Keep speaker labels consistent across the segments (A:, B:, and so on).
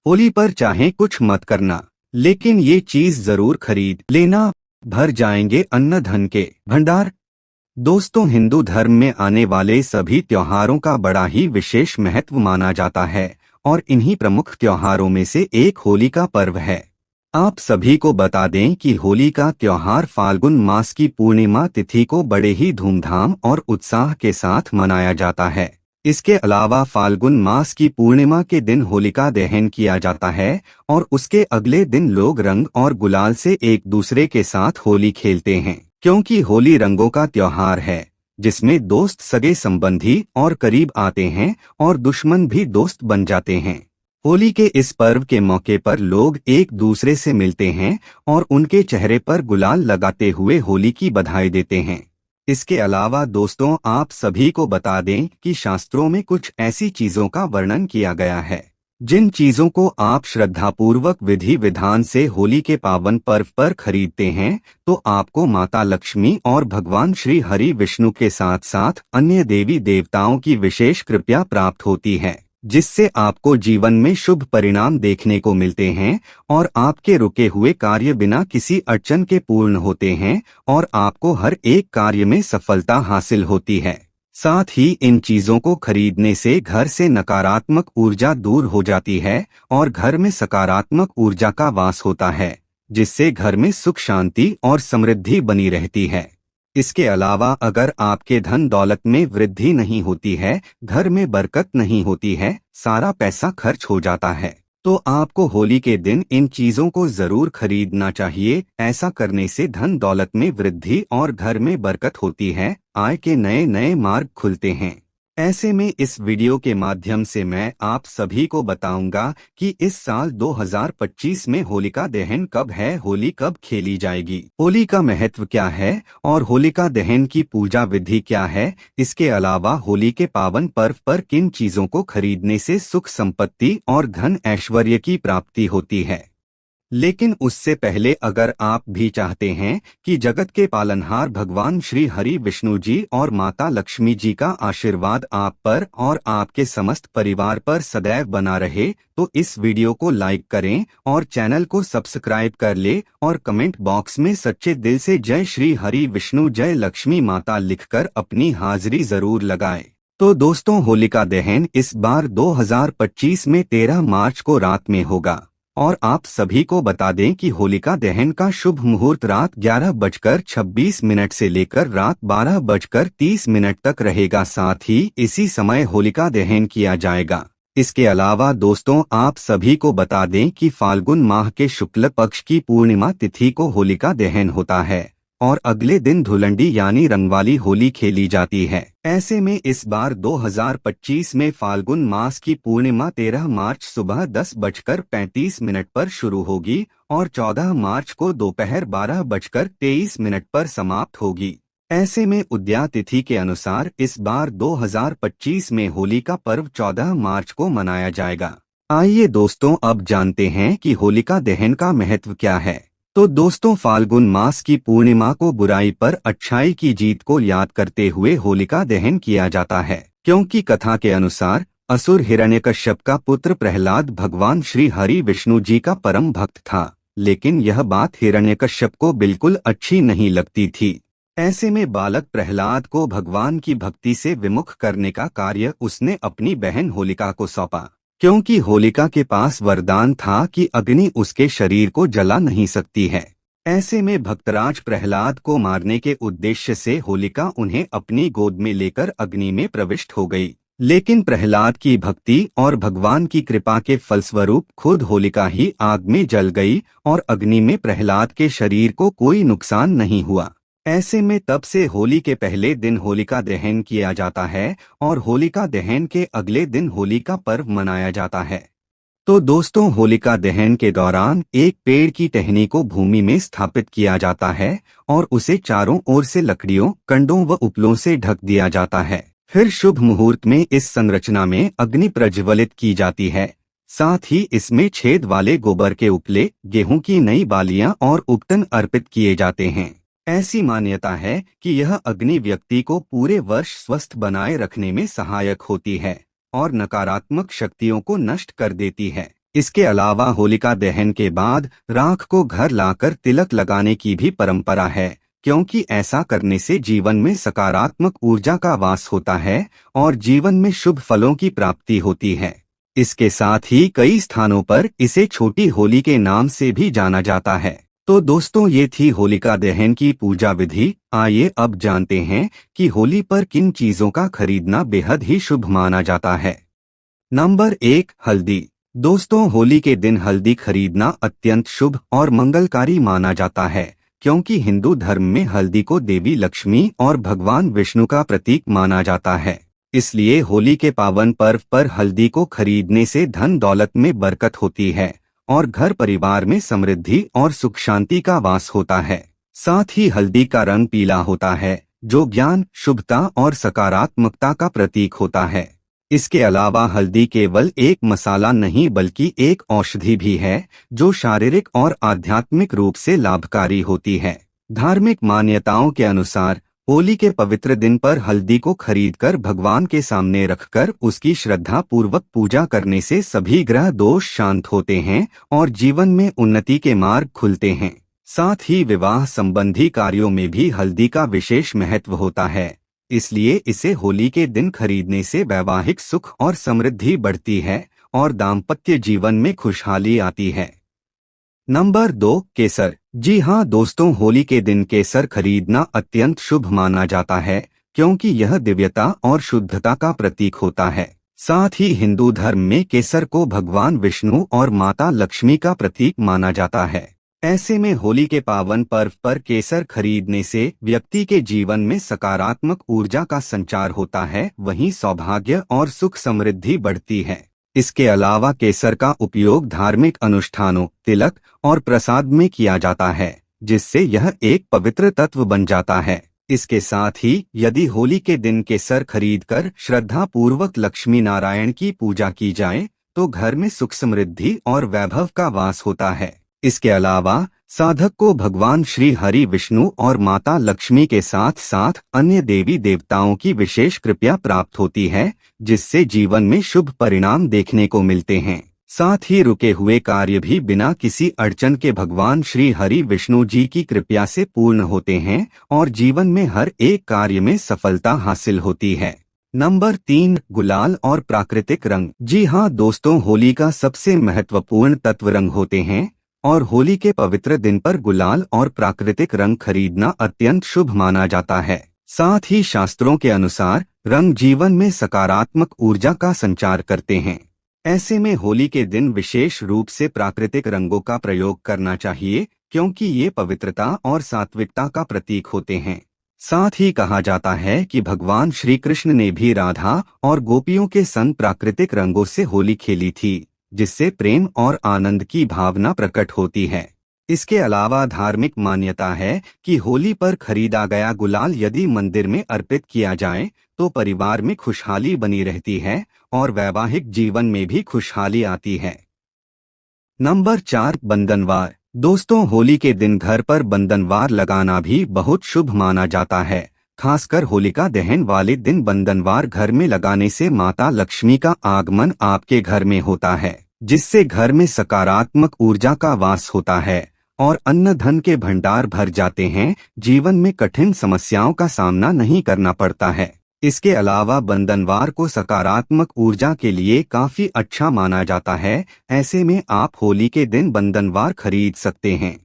A: होली पर चाहे कुछ मत करना, लेकिन ये चीज जरूर खरीद लेना, भर जाएंगे अन्न धन के भंडार। दोस्तों, हिंदू धर्म में आने वाले सभी त्योहारों का बड़ा ही विशेष महत्व माना जाता है और इन्हीं प्रमुख त्योहारों में से एक होली का पर्व है। आप सभी को बता दें कि होली का त्योहार फाल्गुन मास की पूर्णिमा तिथि को बड़े ही धूमधाम और उत्साह के साथ मनाया जाता है। इसके अलावा फाल्गुन मास की पूर्णिमा के दिन होलिका दहन किया जाता है और उसके अगले दिन लोग रंग और गुलाल से एक दूसरे के साथ होली खेलते हैं, क्योंकि होली रंगों का त्योहार है जिसमें दोस्त सगे संबंधी और करीब आते हैं और दुश्मन भी दोस्त बन जाते हैं। होली के इस पर्व के मौके पर लोग एक दूसरे से मिलते हैं और उनके चेहरे पर गुलाल लगाते हुए होली की बधाई देते हैं। इसके अलावा दोस्तों, आप सभी को बता दें कि शास्त्रों में कुछ ऐसी चीजों का वर्णन किया गया है जिन चीजों को आप श्रद्धापूर्वक विधि विधान से होली के पावन पर्व पर खरीदते हैं तो आपको माता लक्ष्मी और भगवान श्री हरि विष्णु के साथ साथ अन्य देवी देवताओं की विशेष कृपा प्राप्त होती है, जिससे आपको जीवन में शुभ परिणाम देखने को मिलते हैं और आपके रुके हुए कार्य बिना किसी अड़चन के पूर्ण होते हैं और आपको हर एक कार्य में सफलता हासिल होती है। साथ ही इन चीजों को खरीदने से घर से नकारात्मक ऊर्जा दूर हो जाती है और घर में सकारात्मक ऊर्जा का वास होता है, जिससे घर में सुख शांति और समृद्धि बनी रहती है। इसके अलावा अगर आपके धन दौलत में वृद्धि नहीं होती है, घर में बरकत नहीं होती है, सारा पैसा खर्च हो जाता है, तो आपको होली के दिन इन चीजों को जरूर खरीदना चाहिए। ऐसा करने से धन दौलत में वृद्धि और घर में बरकत होती है, आय के नए नए मार्ग खुलते हैं। ऐसे में इस वीडियो के माध्यम से मैं आप सभी को बताऊंगा कि इस साल 2025 में होलिका दहन कब है, होली कब खेली जाएगी, होली का महत्व क्या है और होलिका दहन की पूजा विधि क्या है। इसके अलावा होली के पावन पर्व पर किन चीजों को खरीदने से सुख संपत्ति और धन ऐश्वर्य की प्राप्ति होती है। लेकिन उससे पहले अगर आप भी चाहते हैं कि जगत के पालनहार भगवान श्री हरि विष्णु जी और माता लक्ष्मी जी का आशीर्वाद आप पर और आपके समस्त परिवार पर सदैव बना रहे, तो इस वीडियो को लाइक करें और चैनल को सब्सक्राइब कर ले और कमेंट बॉक्स में सच्चे दिल से जय श्री हरि विष्णु जय लक्ष्मी माता लिखकर अपनी हाजिरी जरूर लगाएं। तो दोस्तों, होलिका दहन इस बार 2025 में 13 मार्च को रात में होगा और आप सभी को बता दें कि होलिका दहन का शुभ मुहूर्त रात 11:26 से लेकर रात 12:30 तक रहेगा। साथ ही इसी समय होलिका दहन किया जाएगा। इसके अलावा दोस्तों, आप सभी को बता दें कि फाल्गुन माह के शुक्ल पक्ष की पूर्णिमा तिथि को होलिका दहन होता है और अगले दिन धुलंडी यानी रंगवाली होली खेली जाती है। ऐसे में इस बार 2025 में फाल्गुन मास की पूर्णिमा 13 मार्च सुबह 10:35 पर शुरू होगी और 14 मार्च को दोपहर 12:23 पर समाप्त होगी। ऐसे में उदया तिथि के अनुसार इस बार 2025 में होली का पर्व 14 मार्च को मनाया जाएगा। आइए दोस्तों, अब जानते हैं कि होलिका दहन का महत्व क्या है। तो दोस्तों, फाल्गुन मास की पूर्णिमा को बुराई पर अच्छाई की जीत को याद करते हुए होलिका दहन किया जाता है, क्योंकि कथा के अनुसार असुर हिरण्यकश्यप का पुत्र प्रहलाद भगवान श्री हरि विष्णु जी का परम भक्त था, लेकिन यह बात हिरण्यकश्यप को बिल्कुल अच्छी नहीं लगती थी। ऐसे में बालक प्रहलाद को भगवान की भक्ति से विमुख करने का कार्य उसने अपनी बहन होलिका को सौंपा, क्योंकि होलिका के पास वरदान था कि अग्नि उसके शरीर को जला नहीं सकती है। ऐसे में भक्तराज प्रहलाद को मारने के उद्देश्य से होलिका उन्हें अपनी गोद में लेकर अग्नि में प्रविष्ट हो गई, लेकिन प्रहलाद की भक्ति और भगवान की कृपा के फलस्वरूप खुद होलिका ही आग में जल गई और अग्नि में प्रहलाद के शरीर को कोई नुकसान नहीं हुआ। ऐसे में तब से होली के पहले दिन होलिका दहन किया जाता है और होलिका दहन के अगले दिन होली का पर्व मनाया जाता है। तो दोस्तों, होलिका दहन के दौरान एक पेड़ की टहनी को भूमि में स्थापित किया जाता है और उसे चारों ओर से लकड़ियों, कंडों व उपलों से ढक दिया जाता है। फिर शुभ मुहूर्त में इस संरचना में अग्नि प्रज्वलित की जाती है। साथ ही इसमें छेद वाले गोबर के उपले, गेहूं की नई बालियां और उपटन अर्पित किए जाते हैं। ऐसी मान्यता है कि यह अग्नि व्यक्ति को पूरे वर्ष स्वस्थ बनाए रखने में सहायक होती है और नकारात्मक शक्तियों को नष्ट कर देती है। इसके अलावा होलिका दहन के बाद राख को घर लाकर तिलक लगाने की भी परंपरा है, क्योंकि ऐसा करने से जीवन में सकारात्मक ऊर्जा का वास होता है और जीवन में शुभ फलों की प्राप्ति होती है। इसके साथ ही कई स्थानों पर इसे छोटी होली के नाम से भी जाना जाता है। तो दोस्तों, ये थी होलिका दहन की पूजा विधि। आइए अब जानते हैं कि होली पर किन चीजों का खरीदना बेहद ही शुभ माना जाता है। नंबर 1, हल्दी। दोस्तों, होली के दिन हल्दी खरीदना अत्यंत शुभ और मंगलकारी माना जाता है, क्योंकि हिंदू धर्म में हल्दी को देवी लक्ष्मी और भगवान विष्णु का प्रतीक माना जाता है। इसलिए होली के पावन पर्व पर हल्दी को खरीदने से धन दौलत में बरकत होती है और घर परिवार में समृद्धि और सुख शांति का वास होता है। साथ ही हल्दी का रंग पीला होता है, जो ज्ञान, शुभता और सकारात्मकता का प्रतीक होता है। इसके अलावा हल्दी केवल एक मसाला नहीं बल्कि एक औषधि भी है, जो शारीरिक और आध्यात्मिक रूप से लाभकारी होती है। धार्मिक मान्यताओं के अनुसार होली के पवित्र दिन पर हल्दी को खरीदकर भगवान के सामने रखकर उसकी श्रद्धा पूर्वक पूजा करने से सभी ग्रह दोष शांत होते हैं और जीवन में उन्नति के मार्ग खुलते हैं। साथ ही विवाह संबंधी कार्यों में भी हल्दी का विशेष महत्व होता है, इसलिए इसे होली के दिन खरीदने से वैवाहिक सुख और समृद्धि बढ़ती है और दाम्पत्य जीवन में खुशहाली आती है। नंबर 2, केसर। जी हाँ दोस्तों, होली के दिन केसर खरीदना अत्यंत शुभ माना जाता है, क्योंकि यह दिव्यता और शुद्धता का प्रतीक होता है। साथ ही हिंदू धर्म में केसर को भगवान विष्णु और माता लक्ष्मी का प्रतीक माना जाता है। ऐसे में होली के पावन पर्व पर केसर खरीदने से व्यक्ति के जीवन में सकारात्मक ऊर्जा का संचार होता है, वहीं सौभाग्य और सुख समृद्धि बढ़ती है। इसके अलावा केसर का उपयोग धार्मिक अनुष्ठानों, तिलक और प्रसाद में किया जाता है, जिससे यह एक पवित्र तत्व बन जाता है। इसके साथ ही यदि होली के दिन केसर खरीदकर श्रद्धा पूर्वक लक्ष्मी नारायण की पूजा की जाए तो घर में सुख समृद्धि और वैभव का वास होता है। इसके अलावा साधक को भगवान श्री हरि विष्णु और माता लक्ष्मी के साथ साथ अन्य देवी देवताओं की विशेष कृपा प्राप्त होती है, जिससे जीवन में शुभ परिणाम देखने को मिलते हैं। साथ ही रुके हुए कार्य भी बिना किसी अड़चन के भगवान श्री हरि विष्णु जी की कृपा से पूर्ण होते हैं और जीवन में हर एक कार्य में सफलता हासिल होती है। नंबर 3, गुलाल और प्राकृतिक रंग। जी हाँ दोस्तों, होली का सबसे महत्वपूर्ण तत्व रंग होते हैं और होली के पवित्र दिन पर गुलाल और प्राकृतिक रंग खरीदना अत्यंत शुभ माना जाता है। साथ ही शास्त्रों के अनुसार रंग जीवन में सकारात्मक ऊर्जा का संचार करते हैं। ऐसे में होली के दिन विशेष रूप से प्राकृतिक रंगों का प्रयोग करना चाहिए, क्योंकि ये पवित्रता और सात्विकता का प्रतीक होते हैं। साथ ही कहा जाता है कि भगवान श्री कृष्ण ने भी राधा और गोपियों के संग प्राकृतिक रंगों से होली खेली थी, जिससे प्रेम और आनंद की भावना प्रकट होती है। इसके अलावा धार्मिक मान्यता है कि होली पर खरीदा गया गुलाल यदि मंदिर में अर्पित किया जाए तो परिवार में खुशहाली बनी रहती है और वैवाहिक जीवन में भी खुशहाली आती है। नंबर 4, बंधनवार। दोस्तों, होली के दिन घर पर बंधनवार लगाना भी बहुत शुभ माना जाता है। खासकर होलिका दहन वाले दिन बंधनवार घर में लगाने से माता लक्ष्मी का आगमन आपके घर में होता है, जिससे घर में सकारात्मक ऊर्जा का वास होता है और अन्न धन के भंडार भर जाते हैं। जीवन में कठिन समस्याओं का सामना नहीं करना पड़ता है। इसके अलावा बंधनवार को सकारात्मक ऊर्जा के लिए काफी अच्छा माना जाता है। ऐसे में आप होली के दिन बंधनवार खरीद सकते हैं।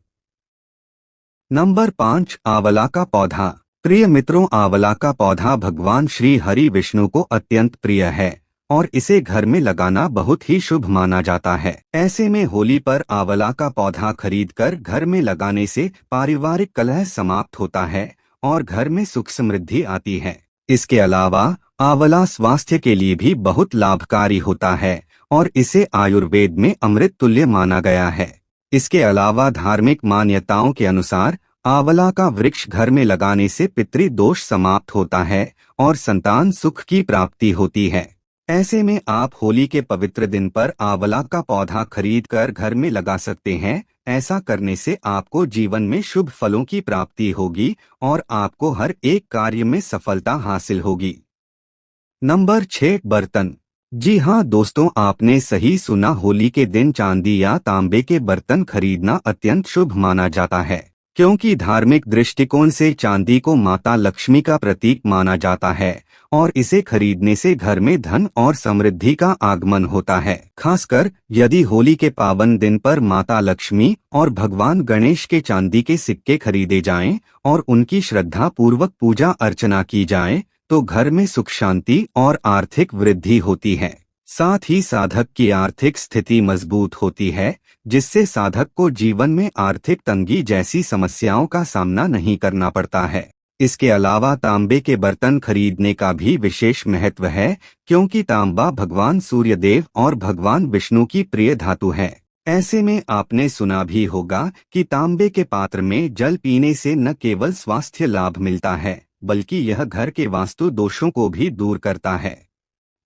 A: नंबर 5, आंवला का पौधा। प्रिय मित्रों, आंवला का पौधा भगवान श्री हरि विष्णु को अत्यंत प्रिय है और इसे घर में लगाना बहुत ही शुभ माना जाता है। ऐसे में होली पर आंवला का पौधा खरीदकर घर में लगाने से पारिवारिक कलह समाप्त होता है और घर में सुख समृद्धि आती है। इसके अलावा आंवला स्वास्थ्य के लिए भी बहुत लाभकारी होता है और इसे आयुर्वेद में अमृत तुल्य माना गया है। इसके अलावा धार्मिक मान्यताओं के अनुसार आंवला का वृक्ष घर में लगाने से पितृ दोष समाप्त होता है और संतान सुख की प्राप्ति होती है। ऐसे में आप होली के पवित्र दिन पर आंवला का पौधा खरीदकर घर में लगा सकते हैं। ऐसा करने से आपको जीवन में शुभ फलों की प्राप्ति होगी और आपको हर एक कार्य में सफलता हासिल होगी। नंबर 6, बर्तन। जी हाँ दोस्तों, आपने सही सुना। होली के दिन चांदी या तांबे के बर्तन खरीदना अत्यंत शुभ माना जाता है, क्योंकि धार्मिक दृष्टिकोण से चांदी को माता लक्ष्मी का प्रतीक माना जाता है और इसे खरीदने से घर में धन और समृद्धि का आगमन होता है। खासकर यदि होली के पावन दिन पर माता लक्ष्मी और भगवान गणेश के चांदी के सिक्के खरीदे जाएं और उनकी श्रद्धा पूर्वक पूजा अर्चना की जाए तो घर में सुख शांति और आर्थिक वृद्धि होती है। साथ ही साधक की आर्थिक स्थिति मजबूत होती है, जिससे साधक को जीवन में आर्थिक तंगी जैसी समस्याओं का सामना नहीं करना पड़ता है। इसके अलावा तांबे के बर्तन खरीदने का भी विशेष महत्व है, क्योंकि तांबा भगवान सूर्यदेव और भगवान विष्णु की प्रिय धातु है। ऐसे में आपने सुना भी होगा कि तांबे के पात्र में जल पीने से न केवल स्वास्थ्य लाभ मिलता है, बल्कि यह घर के वास्तु दोषों को भी दूर करता है।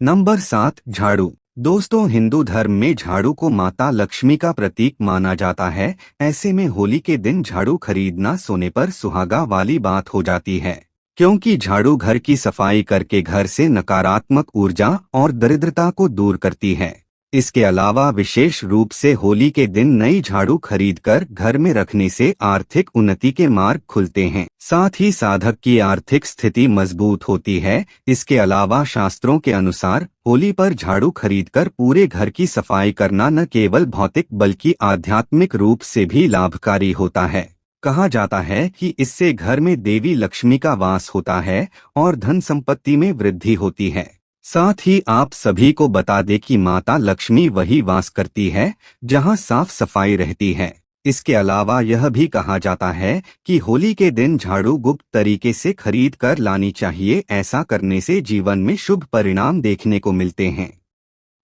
A: नंबर 7, झाड़ू। दोस्तों, हिंदू धर्म में झाड़ू को माता लक्ष्मी का प्रतीक माना जाता है। ऐसे में होली के दिन झाड़ू खरीदना सोने पर सुहागा वाली बात हो जाती है, क्योंकि झाड़ू घर की सफाई करके घर से नकारात्मक ऊर्जा और दरिद्रता को दूर करती है। इसके अलावा विशेष रूप से होली के दिन नई झाड़ू खरीदकर घर में रखने से आर्थिक उन्नति के मार्ग खुलते हैं। साथ ही साधक की आर्थिक स्थिति मजबूत होती है। इसके अलावा शास्त्रों के अनुसार होली पर झाड़ू खरीदकर पूरे घर की सफाई करना न केवल भौतिक बल्कि आध्यात्मिक रूप से भी लाभकारी होता है। कहा जाता है कि इससे घर में देवी लक्ष्मी का वास होता है और धन संपत्ति में वृद्धि होती है। साथ ही आप सभी को बता दें कि माता लक्ष्मी वही वास करती है जहां साफ सफाई रहती है। इसके अलावा यह भी कहा जाता है कि होली के दिन झाड़ू गुप्त तरीके से खरीद कर लानी चाहिए। ऐसा करने से जीवन में शुभ परिणाम देखने को मिलते हैं।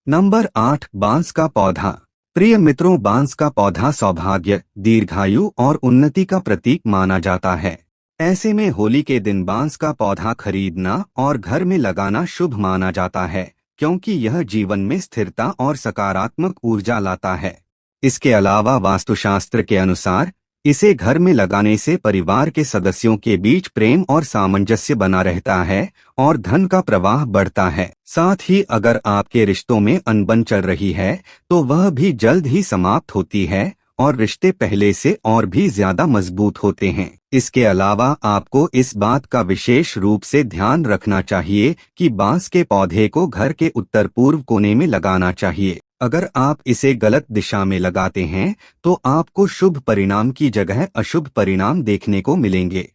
A: नंबर 8, बांस का पौधा। प्रिय मित्रों, बांस का पौधा सौभाग्य, दीर्घायु और उन्नति का प्रतीक माना जाता है। ऐसे में होली के दिन बांस का पौधा खरीदना और घर में लगाना शुभ माना जाता है, क्योंकि यह जीवन में स्थिरता और सकारात्मक ऊर्जा लाता है। इसके अलावा वास्तुशास्त्र के अनुसार इसे घर में लगाने से परिवार के सदस्यों के बीच प्रेम और सामंजस्य बना रहता है और धन का प्रवाह बढ़ता है। साथ ही अगर आपके रिश्तों में अनबन चल रही है तो वह भी जल्द ही समाप्त होती है और रिश्ते पहले से और भी ज्यादा मजबूत होते हैं। इसके अलावा आपको इस बात का विशेष रूप से ध्यान रखना चाहिए कि बांस के पौधे को घर के उत्तर पूर्व कोने में लगाना चाहिए। अगर आप इसे गलत दिशा में लगाते हैं तो आपको शुभ परिणाम की जगह अशुभ परिणाम देखने को मिलेंगे।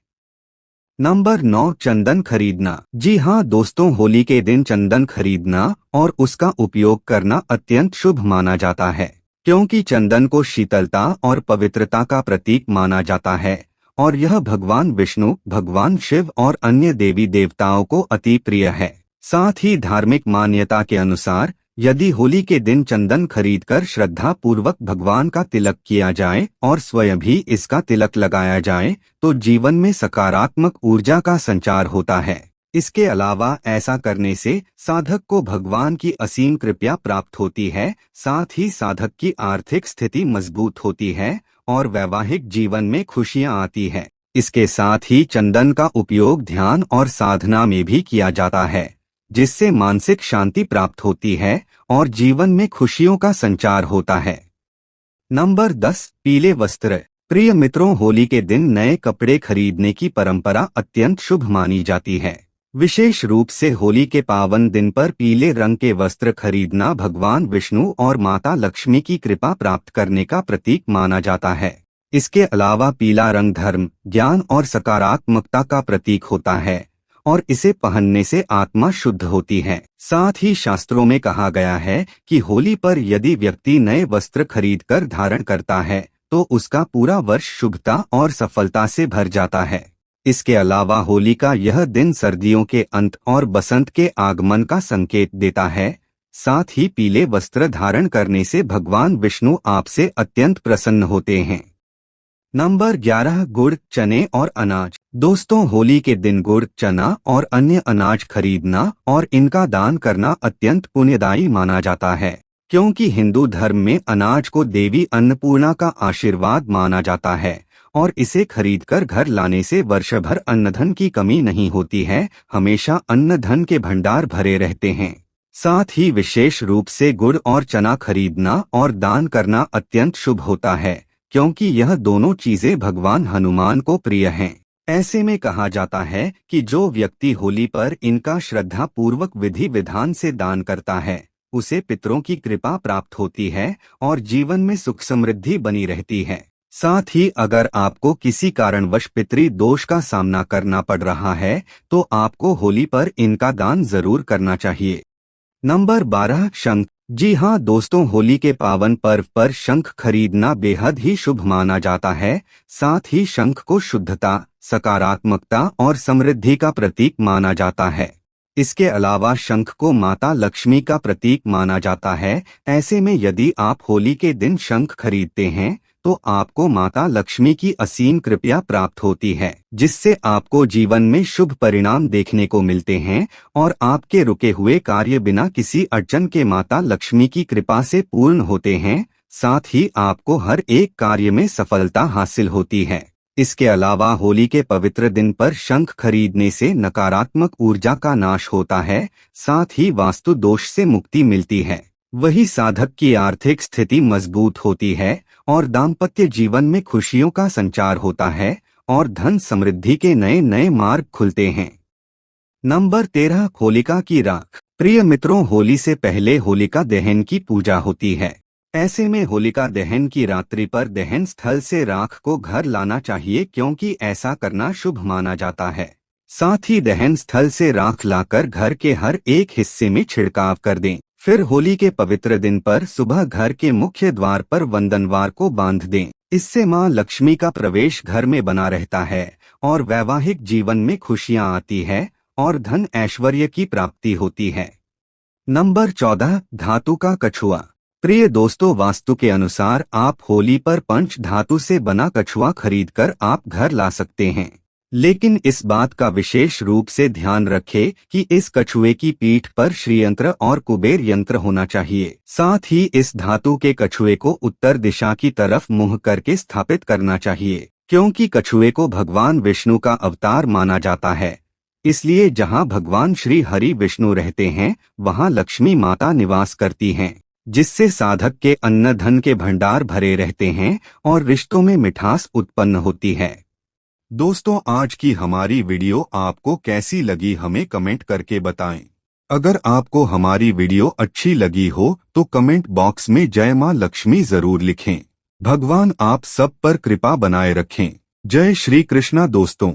A: नंबर 9, चंदन खरीदना। जी हाँ दोस्तों, होली के दिन चंदन खरीदना और उसका उपयोग करना अत्यंत शुभ माना जाता है, क्योंकि चंदन को शीतलता और पवित्रता का प्रतीक माना जाता है और यह भगवान विष्णु, भगवान शिव और अन्य देवी देवताओं को अति प्रिय है। साथ ही धार्मिक मान्यता के अनुसार यदि होली के दिन चंदन खरीदकर श्रद्धा पूर्वक भगवान का तिलक किया जाए और स्वयं भी इसका तिलक लगाया जाए तो जीवन में सकारात्मक ऊर्जा का संचार होता है। इसके अलावा ऐसा करने से साधक को भगवान की असीम कृपा प्राप्त होती है। साथ ही साधक की आर्थिक स्थिति मजबूत होती है और वैवाहिक जीवन में खुशियां आती है। इसके साथ ही चंदन का उपयोग ध्यान और साधना में भी किया जाता है, जिससे मानसिक शांति प्राप्त होती है और जीवन में खुशियों का संचार होता है। नंबर 10, पीले वस्त्र। प्रिय मित्रों, होली के दिन नए कपड़े खरीदने की परंपरा अत्यंत शुभ मानी जाती है। विशेष रूप से होली के पावन दिन पर पीले रंग के वस्त्र खरीदना भगवान विष्णु और माता लक्ष्मी की कृपा प्राप्त करने का प्रतीक माना जाता है। इसके अलावा पीला रंग धर्म, ज्ञान और सकारात्मकता का प्रतीक होता है और इसे पहनने से आत्मा शुद्ध होती है। साथ ही शास्त्रों में कहा गया है कि होली पर यदि व्यक्ति नए वस्त्र खरीदकर धारण करता है तो उसका पूरा वर्ष शुभता और सफलता से भर जाता है। इसके अलावा होली का यह दिन सर्दियों के अंत और बसंत के आगमन का संकेत देता है। साथ ही पीले वस्त्र धारण करने से भगवान विष्णु आपसे अत्यंत प्रसन्न होते हैं। नंबर 11, गुड़, चने और अनाज। दोस्तों, होली के दिन गुड़, चना और अन्य अनाज खरीदना और इनका दान करना अत्यंत पुण्यदायी माना जाता है, क्योंकि हिंदू धर्म में अनाज को देवी अन्नपूर्णा का आशीर्वाद माना जाता है और इसे खरीदकर घर लाने से वर्ष भर अन्नधन की कमी नहीं होती है, हमेशा अन्न धन के भंडार भरे रहते हैं। साथ ही विशेष रूप से गुड़ और चना खरीदना और दान करना अत्यंत शुभ होता है, क्योंकि यह दोनों चीजें भगवान हनुमान को प्रिय हैं। ऐसे में कहा जाता है कि जो व्यक्ति होली पर इनका श्रद्धा पूर्वक विधि विधान से दान करता है, उसे पितरों की कृपा प्राप्त होती है और जीवन में सुख समृद्धि बनी रहती है। साथ ही अगर आपको किसी कारणवश पितरी दोष का सामना करना पड़ रहा है, तो आपको होली पर इनका दान जरूर करना चाहिए। नंबर 12, शंख। जी हाँ दोस्तों, होली के पावन पर्व पर शंख खरीदना बेहद ही शुभ माना जाता है। साथ ही शंख को शुद्धता, सकारात्मकता और समृद्धि का प्रतीक माना जाता है। इसके अलावा शंख को माता लक्ष्मी का प्रतीक माना जाता है। ऐसे में यदि आप होली के दिन शंख खरीदते हैं, तो आपको माता लक्ष्मी की असीम कृपा प्राप्त होती है, जिससे आपको जीवन में शुभ परिणाम देखने को मिलते हैं और आपके रुके हुए कार्य बिना किसी अड़चन के माता लक्ष्मी की कृपा से पूर्ण होते हैं। साथ ही आपको हर एक कार्य में सफलता हासिल होती है। इसके अलावा होली के पवित्र दिन पर शंख खरीदने से नकारात्मक ऊर्जा का नाश होता है, साथ ही वास्तु दोष से मुक्ति मिलती है। वही साधक की आर्थिक स्थिति मजबूत होती है और दाम्पत्य जीवन में खुशियों का संचार होता है और धन समृद्धि के नए नए मार्ग खुलते हैं। नंबर 13, होलिका की राख। प्रिय मित्रों, होली से पहले होलिका दहन की पूजा होती है। ऐसे में होलिका दहन की रात्रि पर दहन स्थल से राख को घर लाना चाहिए, क्योंकि ऐसा करना शुभ माना जाता है। साथ ही दहन स्थल से राख लाकर घर के हर एक हिस्से में छिड़काव कर दें। फिर होली के पवित्र दिन पर सुबह घर के मुख्य द्वार पर वंदनवार को बांध दें। इससे मां लक्ष्मी का प्रवेश घर में बना रहता है और वैवाहिक जीवन में खुशियां आती है और धन ऐश्वर्य की प्राप्ति होती है। नंबर 14, धातु का कछुआ। प्रिय दोस्तों, वास्तु के अनुसार आप होली पर पंच धातु से बना कछुआ खरीदकर आप घर ला सकते हैं, लेकिन इस बात का विशेष रूप से ध्यान रखें कि इस कछुए की पीठ पर श्री यंत्र और कुबेर यंत्र होना चाहिए। साथ ही इस धातु के कछुए को उत्तर दिशा की तरफ मुंह करके स्थापित करना चाहिए, क्योंकि कछुए को भगवान विष्णु का अवतार माना जाता है। इसलिए जहां भगवान श्री हरि विष्णु रहते हैं, वहां लक्ष्मी माता निवास करती हैं, जिससे साधक के अन्न धन के भंडार भरे रहते हैं और रिश्तों में मिठास उत्पन्न होती है। दोस्तों, आज की हमारी वीडियो आपको कैसी लगी हमें कमेंट करके बताएं। अगर आपको हमारी वीडियो अच्छी लगी हो तो कमेंट बॉक्स में जय मां लक्ष्मी जरूर लिखें। भगवान आप सब पर कृपा बनाए रखें। जय श्री कृष्णा दोस्तों।